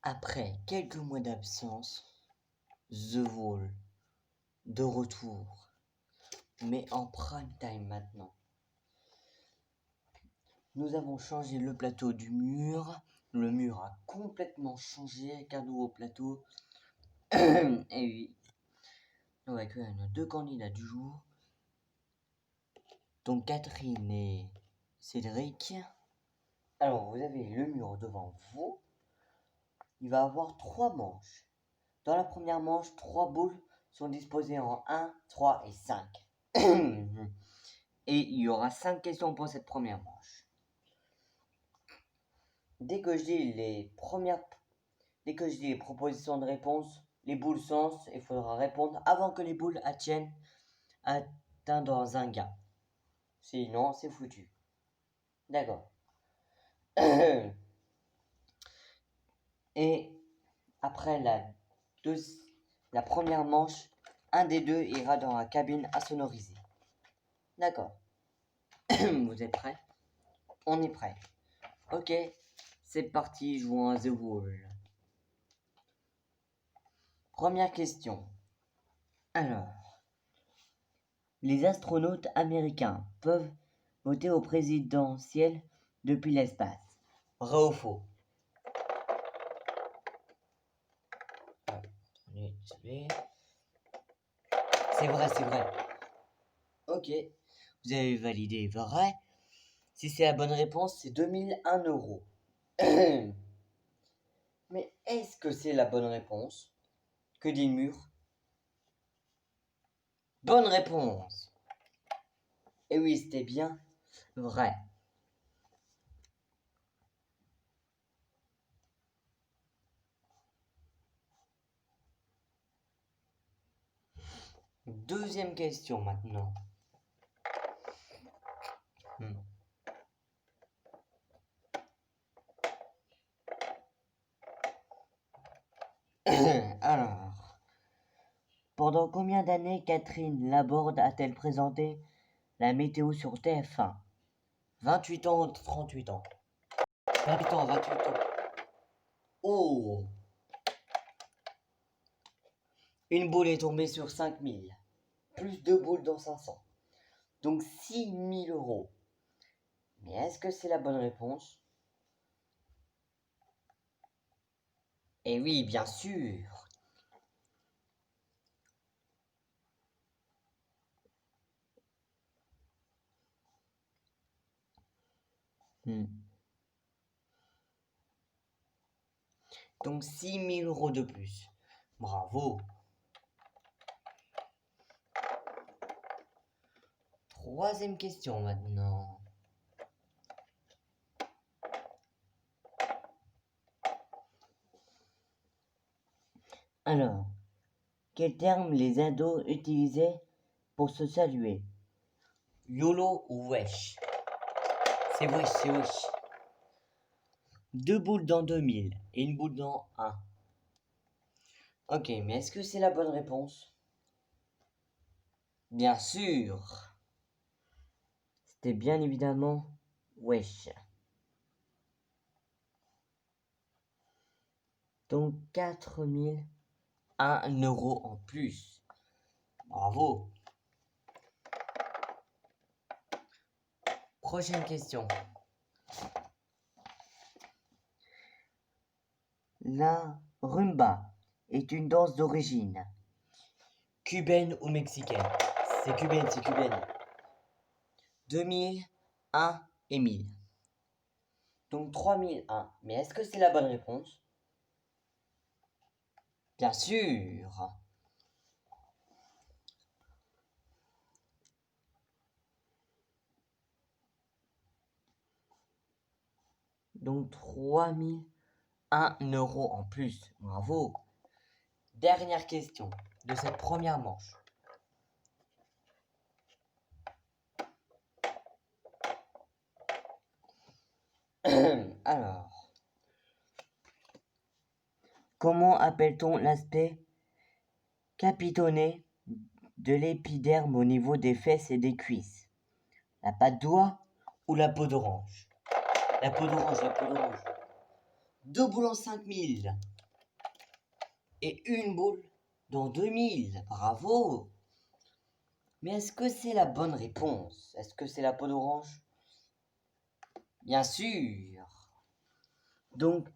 Après quelques mois d'absence, The Wall de retour, mais en prime time maintenant. Nous avons changé le plateau du mur. Le mur a complètement changé avec un nouveau plateau. Et oui. On va accueillir nos deux candidats du jour. Donc Catherine et Cédric. Alors vous avez le mur devant vous. Il va avoir 3 manches. Dans la première manche, 3 boules sont disposées en 1, 3 et 5. Et il y aura 5 questions pour cette première manche. Dès que je dis les propositions de réponse, les boules sens, il faudra répondre avant que les boules atteignent dans un gars. Sinon, c'est foutu. D'accord. Et après la première manche, un des deux ira dans la cabine à sonoriser. D'accord. Vous êtes prêts? On est prêts. Ok, c'est parti, jouons à The Wall. Première question. Alors, les astronautes américains peuvent voter au présidentiel depuis l'espace. Vrai ou faux? C'est vrai, c'est vrai. Ok, vous avez validé vrai. Si c'est la bonne réponse, c'est 2001 €. Mais est-ce que c'est la bonne réponse? Que dit le mur? Bonne réponse. Et oui, c'était bien vrai. Deuxième question maintenant. Alors, pendant combien d'années Catherine Laborde a-t-elle présenté la météo sur TF1? 28 ans ou 38 ans? 28 ans, 28 ans. Oh! Une boule est tombée sur 5000. Plus 2 boules dans 500. Donc 6000 €. Mais est-ce que c'est la bonne réponse? Eh oui, bien sûr. Donc 6000 € de plus. Bravo. Troisième question maintenant. Alors, quel terme les ados utilisaient pour se saluer? YOLO ou wesh? C'est wesh, c'est wesh. 2 boules dans 2000 et une boule dans 1. Ok, mais est-ce que c'est la bonne réponse? Bien sûr. C'était bien évidemment wesh. Donc 4001 € en plus. Bravo. Prochaine question. La rumba est une danse d'origine cubaine ou mexicaine? C'est cubaine, c'est cubaine. 2000, 1 et 1000. Donc 3001. Mais est-ce que c'est la bonne réponse? Bien sûr. Donc 3001 € en plus. Bravo. Dernière question de cette première manche. Alors, comment appelle-t-on l'aspect capitonné de l'épiderme au niveau des fesses et des cuisses? La pâte d'oie ou la peau d'orange? La peau d'orange, la peau d'orange. 2 boules en 5000. Et une boule dans 2000. Bravo! Mais est-ce que c'est la bonne réponse? Est-ce que c'est la peau d'orange? Bien sûr! Donc,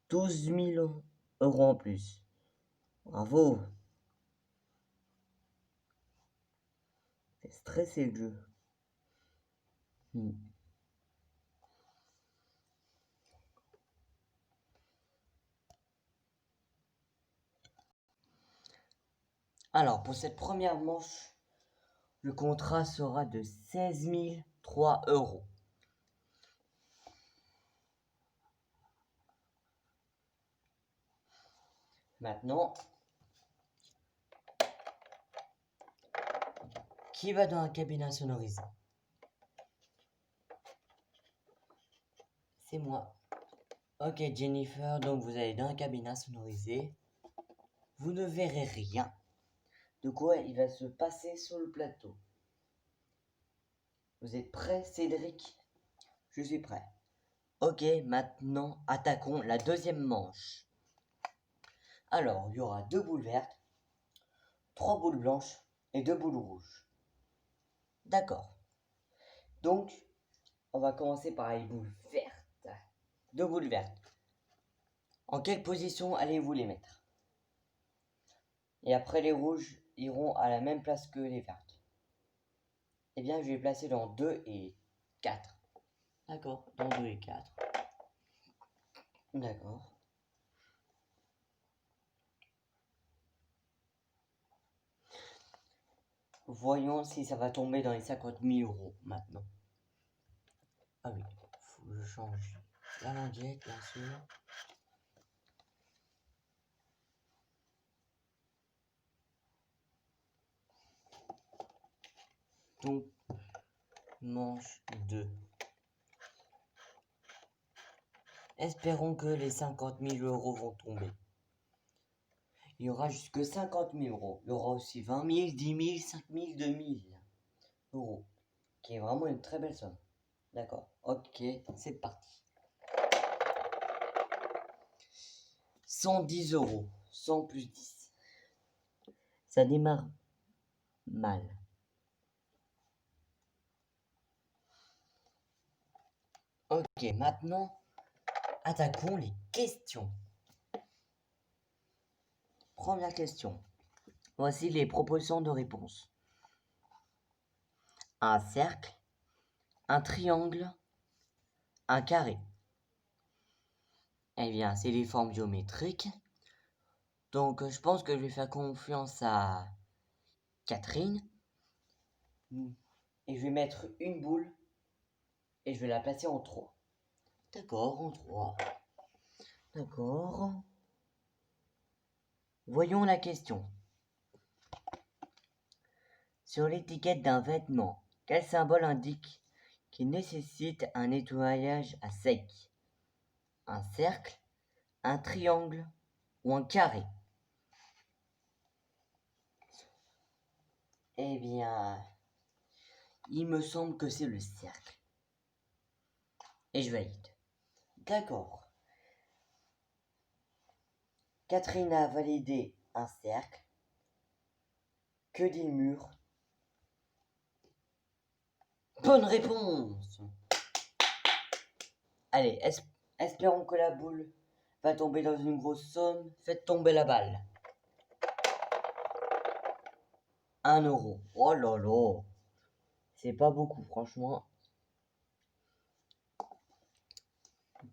12 000 € en plus. Bravo! C'est stressé le jeu. Alors, pour cette première manche, le contrat sera de 16 003 €. Maintenant, qui va dans un cabinet sonorisé? C'est moi. Ok, Jennifer, donc vous allez dans un cabinet sonorisé. Vous ne verrez rien de quoi il va se passer sur le plateau. Vous êtes prêts, Cédric? Je suis prêt. Ok, maintenant, attaquons la deuxième manche. Alors, il y aura 2 boules vertes, 3 boules blanches et 2 boules rouges. D'accord. Donc, on va commencer par les boules vertes. 2 boules vertes. En quelle position allez-vous les mettre? Et après, les rouges iront à la même place que les vertes. Eh bien, je vais les placer dans 2 et 4. D'accord, dans 2 et 4. D'accord. Voyons si ça va tomber dans les 50 000 € maintenant. Ah oui, faut que je change la languette, bien sûr. Donc, manche 2. Espérons que les 50 000 € vont tomber. Il y aura jusque 50 000 €. Il y aura aussi 20 000, 10 000, 5 000, 2 000 €. Qui est vraiment une très belle somme. D'accord. Ok, c'est parti. 110 €. 100 plus 10. Ça démarre mal. Ok, maintenant, attaquons les questions. Première question. Voici les propositions de réponse. Un cercle, un triangle, un carré. Eh bien, c'est des formes géométriques. Donc, je pense que je vais faire confiance à Catherine. Et je vais mettre une boule et je vais la placer en 3. D'accord, en 3. D'accord. Voyons la question. Sur l'étiquette d'un vêtement, quel symbole indique qu'il nécessite un nettoyage à sec? Un cercle, un triangle ou un carré? Eh bien, il me semble que c'est le cercle. Et je valide. D'accord. Catherine a validé un cercle. Que dit le mur? Bonne réponse! Allez, espérons que la boule va tomber dans une grosse somme. Faites tomber la balle. 1 €. Oh là là! C'est pas beaucoup, franchement.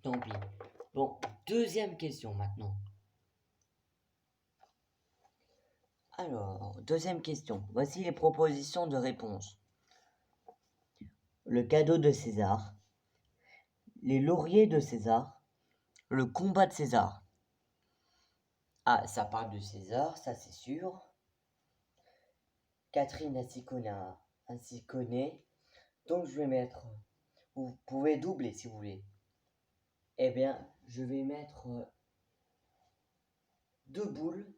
Tant pis. Bon, deuxième question maintenant. Alors, deuxième question. Voici les propositions de réponse. Le cadeau de César. Les lauriers de César. Le combat de César. Ah, ça parle de César, ça c'est sûr. Catherine ainsi connaît. Donc je vais mettre... Vous pouvez doubler si vous voulez. Eh bien, je vais mettre 2 boules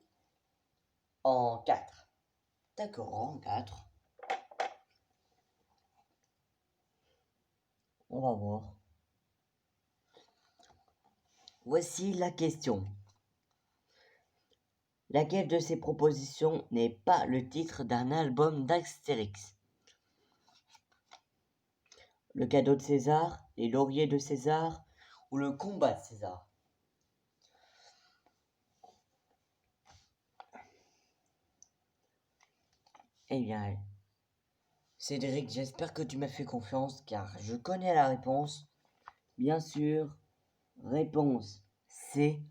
en 4. D'accord, en 4. On va voir. Voici la question. Laquelle de ces propositions n'est pas le titre d'un album d'Astérix? Le cadeau de César, les lauriers de César ou le combat de César? Eh bien, Cédric, j'espère que tu m'as fait confiance car je connais la réponse. Bien sûr, réponse C,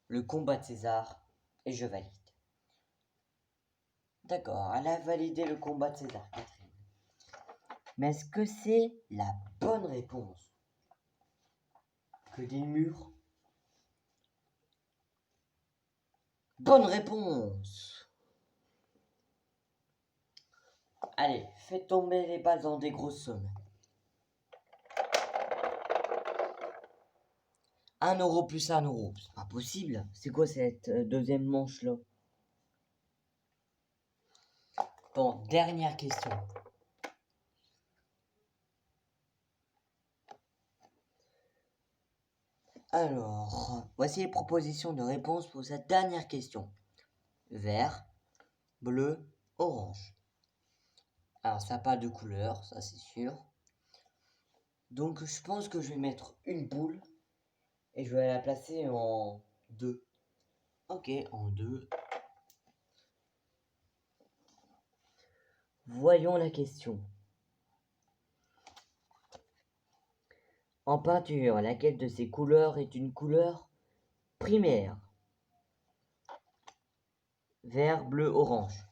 le combat de César, et je valide. D'accord, elle a validé le combat de César, Catherine. Mais est-ce que c'est la bonne réponse? Que des murs? Bonne réponse! Allez, faites tomber les balles dans des grosses sommes. 1 € plus 1 €. C'est pas possible. C'est quoi cette deuxième manche là? Bon, dernière question. Alors, voici les propositions de réponse pour cette dernière question. Vert, bleu, orange. Alors, ça n'a pas de couleur, ça c'est sûr. Donc, je pense que je vais mettre une boule et je vais la placer en 2. Ok, en 2. Voyons la question. En peinture, laquelle de ces couleurs est une couleur primaire? Vert, bleu, orange.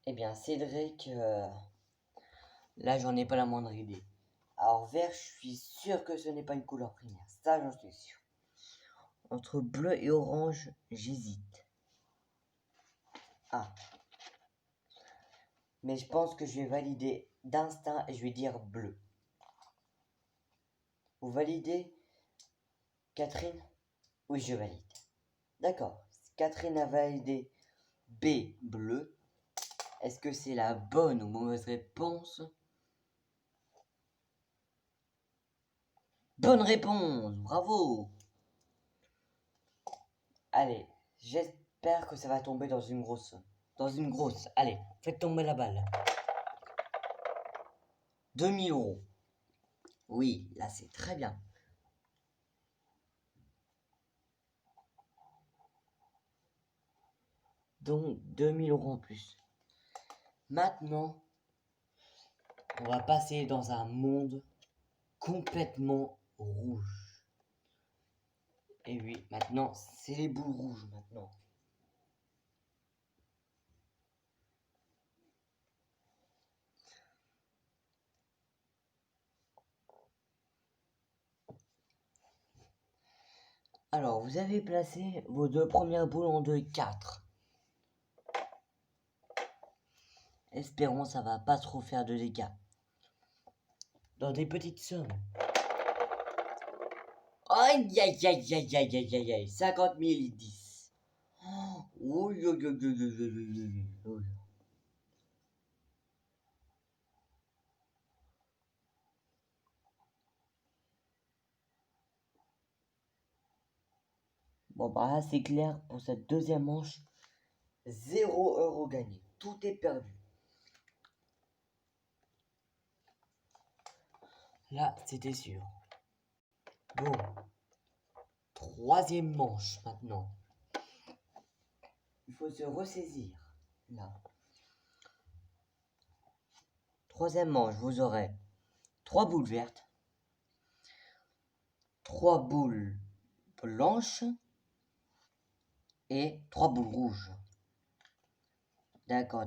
Eh bien, Cédric, là, j'en ai pas la moindre idée. Alors, vert, je suis sûr que ce n'est pas une couleur primaire. Ça, j'en suis sûr. Entre bleu et orange, j'hésite. Ah. Mais je pense que je vais valider d'instinct et je vais dire bleu. Vous validez, Catherine? Oui, je valide. D'accord. Catherine a validé B, bleu. Est-ce que c'est la bonne ou mauvaise réponse? Bonne réponse, bravo! Allez, j'espère que ça va tomber dans une grosse. Allez, faites tomber la balle. 2000 €. Oui, là c'est très bien. Donc 2000 € en plus. Maintenant, on va passer dans un monde complètement rouge. Et oui, maintenant, c'est les boules rouges maintenant. Alors, vous avez placé vos 2 premières boules en 2 et 4. Espérons ça va pas trop faire de dégâts. Dans des petites sommes. Aïe aïe aïe aïe aïe aïe aïe aïe. 50 000, 10. Oh, bon bah là c'est clair pour cette deuxième manche. 0 € gagné. Tout est perdu. Là, c'était sûr. Bon. Troisième manche maintenant. Il faut se ressaisir. Là. Troisième manche, vous aurez 3 boules vertes, 3 boules blanches et 3 boules rouges. D'accord.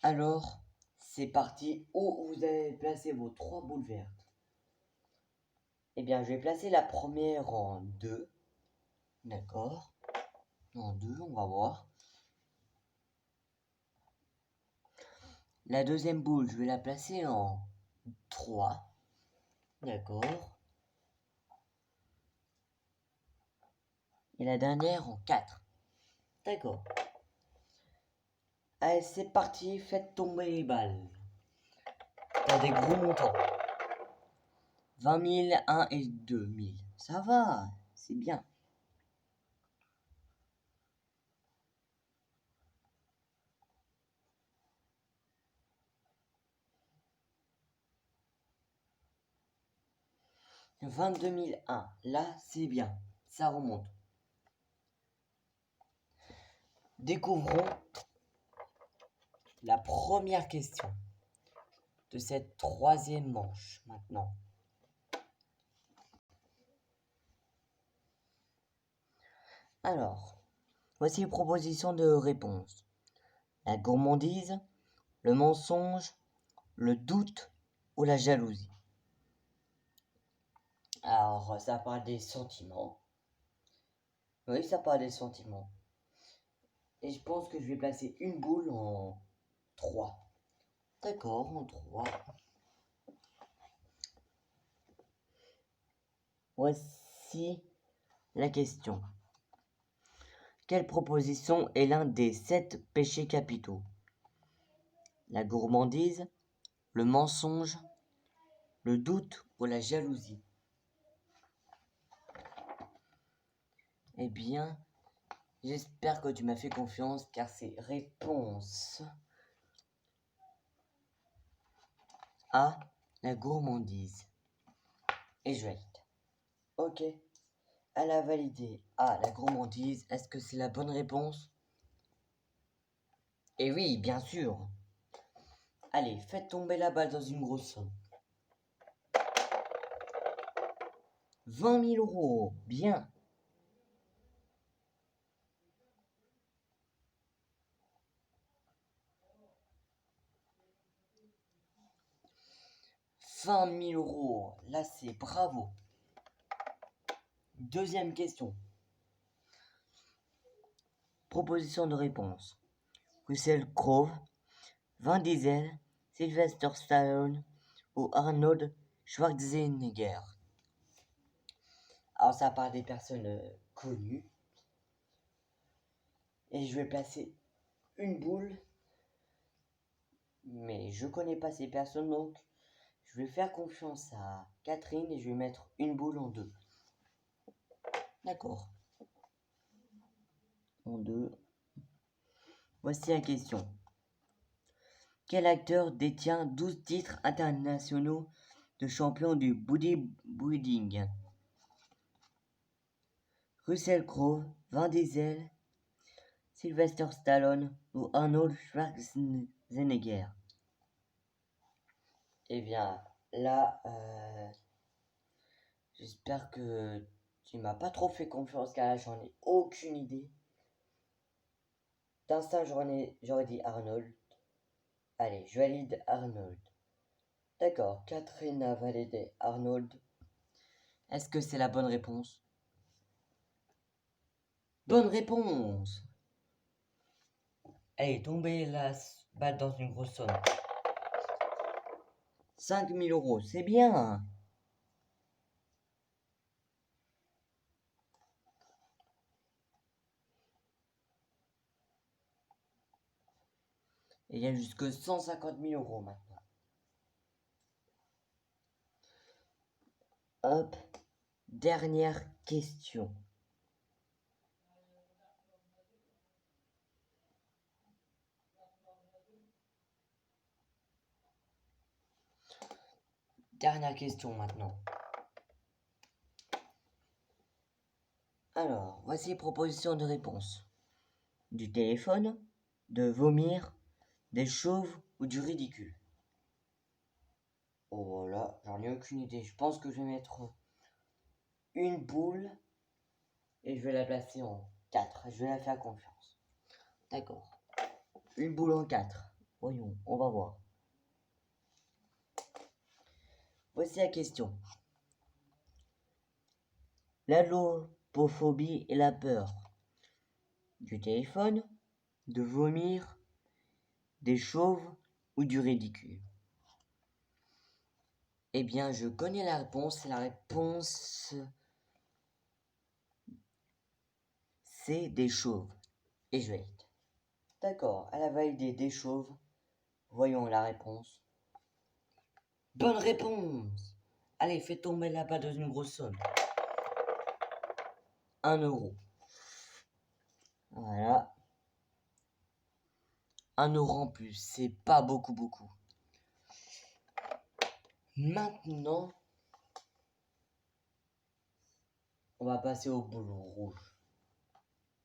Alors, c'est parti. Où vous avez placé vos 3 boules vertes? Eh bien, je vais placer la première en 2. D'accord. En 2, on va voir. La deuxième boule, je vais la placer en 3. D'accord. Et la dernière en 4. D'accord. Allez, c'est parti, faites tomber les balles. Dans des gros montants. 20 000, 1 et 2 000. Ça va, c'est bien. « 22 001, là, c'est bien. Ça remonte. Découvrons la première question de cette troisième manche maintenant. Alors, voici les propositions de réponse. La gourmandise, le mensonge, le doute ou la jalousie. Alors, ça parle des sentiments. Oui, ça parle des sentiments. Et je pense que je vais placer une boule en 3. D'accord, en 3. Voici la question. Quelle proposition est l'un des 7 péchés capitaux? La gourmandise, le mensonge, le doute ou la jalousie? Eh bien, j'espère que tu m'as fait confiance car c'est réponse A, la gourmandise. Et je valide. Ok. Elle a validé A, la gourmandise. Est-ce que c'est la bonne réponse? Eh oui, bien sûr. Allez, faites tomber la balle dans une grosse somme. 20 000 euros, bien. « 20 000 euros, là c'est bravo. Deuxième question. Proposition de réponse. Russell Crowe, Vin Diesel, Sylvester Stallone ou Arnold Schwarzenegger. Alors ça parle des personnes connues. Et je vais placer une boule. Mais je connais pas ces personnes donc je vais faire confiance à Catherine et je vais mettre une boule en 2. D'accord. En 2. Voici la question. Quel acteur détient 12 titres internationaux de champion du bodybuilding? Russell Crowe, Vin Diesel, Sylvester Stallone ou Arnold Schwarzenegger? Eh bien, là, j'espère que tu m'as pas trop fait confiance car là, j'en ai aucune idée. D'instinct, j'aurais dit Arnold. Allez, je valide Arnold. D'accord, Catherine a validé Arnold. Est-ce que c'est la bonne réponse? Bonne réponse! Allez, tombez la balle dans une grosse somme. 5 000 euros, c'est bien! Et il y a jusque 150 000 euros maintenant. Hop, dernière question. Dernière question maintenant. Alors, voici les propositions de réponse. Du téléphone, de vomir, des chauves ou du ridicule? Oh voilà, j'en ai aucune idée. Je pense que je vais mettre une boule et je vais la placer en 4. Je vais la faire confiance. D'accord. Une boule en 4. Voyons, on va voir. Voici la question. L'allopophobie est la peur du téléphone, de vomir, des chauves ou du ridicule? Eh bien, je connais la réponse. C'est la réponse C, des chauves. Et je valide. D'accord, elle a validé des chauves. Voyons la réponse. Bonne réponse! Allez, fais tomber la balle dans une grosse somme. 1 euro. Voilà. 1 euro en plus, c'est pas beaucoup. Maintenant, on va passer au boulot rouge.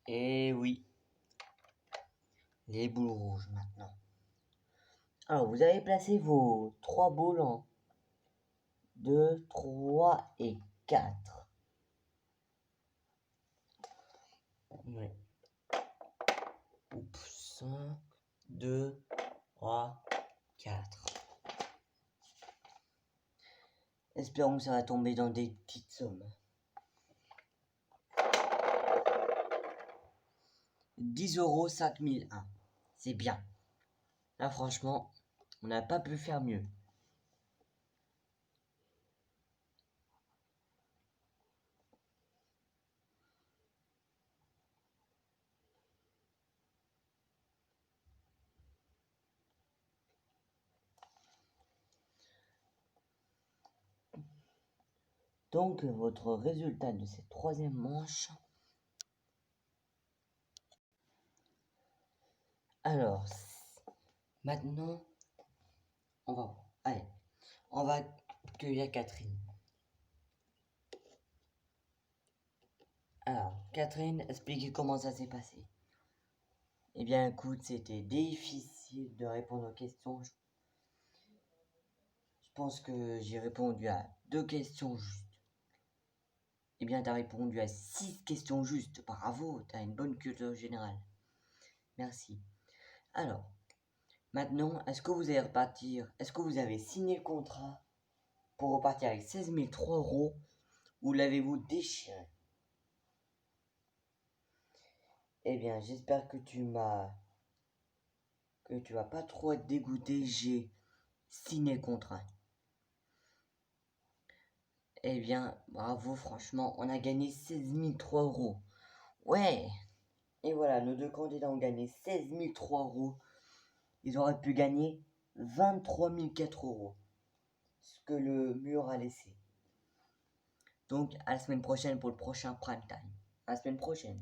Et oui, les boules rouges maintenant. Alors, vous avez placé vos 3 boules en 2, 3 et 4. Ouais. Oups, 5, 2, 3, 4. Espérons que ça va tomber dans des petites sommes. 10 euros, 5001. C'est bien. Là, franchement, on n'a pas pu faire mieux. Donc, votre résultat de cette troisième manche. Alors, maintenant, on va voir. Allez, on va accueillir Catherine. Alors, Catherine, expliquez comment ça s'est passé. Eh bien, écoute, c'était difficile de répondre aux questions. Je pense que j'ai répondu à 2 questions justes. Eh bien, tu as répondu à 6 questions justes. Bravo, tu as une bonne culture générale. Merci. Alors, maintenant, est-ce que vous allez repartir? Est-ce que vous avez signé le contrat pour repartir avec 16 003 euros ou l'avez-vous déchiré? Eh bien, j'espère que tu vas pas trop être dégoûté. J'ai signé le contrat. Eh bien, bravo, franchement, on a gagné 16 003 euros. Ouais! Et voilà, nos 2 candidats ont gagné 16 003 euros. Ils auraient pu gagner 23 004 euros. Ce que le mur a laissé. Donc, à la semaine prochaine pour le prochain prime time. À la semaine prochaine.